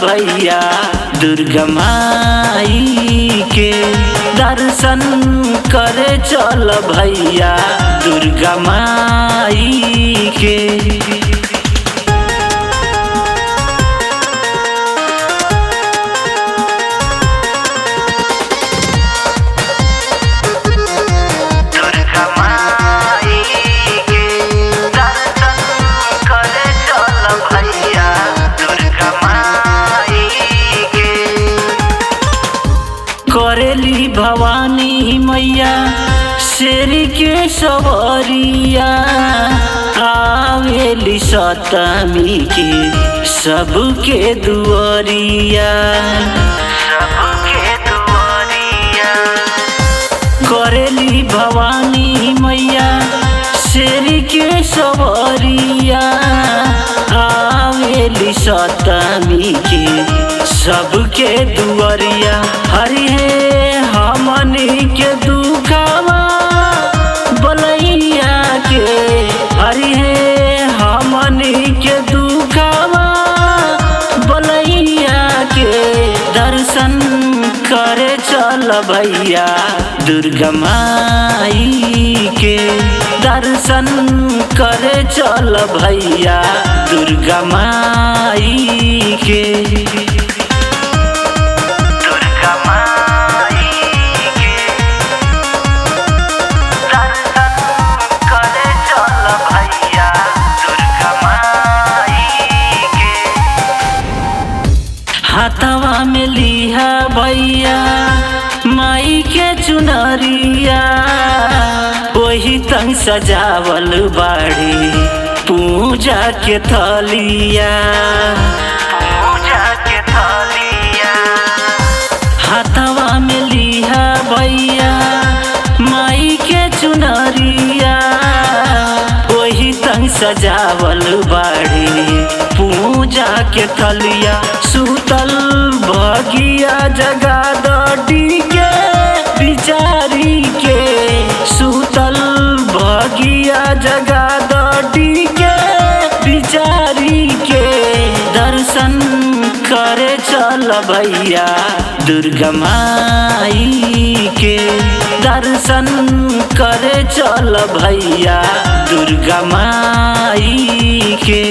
भैया दुर्गा माई के दर्शन करे चल भैया दुर्गा माई के। करेली भवानी मैया शेर के सवरिया आवेली सतमी के सबके दुआरिया करेली भवानी मैया शेर के सवरिया आवेली सतमी के सबके दुआरिया। हरि है हमनी के दुखवा बलैया के हरि है हमनी के दुखवा बलैया के दर्शन करे चल भैया दुर्गा माई के दर्शन करे चल भैया दुर्गा माई के। हाथवा में लिहा भैया माई के चुनरिया वही तंग सजावल बाड़ी पूजा के थलिया हाथवा में लिहा भैया माई के चुनरिया वही तंग सजावल बाड़ी पूजा के थलिया। सुतल भगिया जगा दडी के बिचारी के सुतल भगिया जगा दडी के बिचारी के दर्शन करे चल भैया दुर्गा माई के दर्शन करे चल भैया दुर्गा माई के।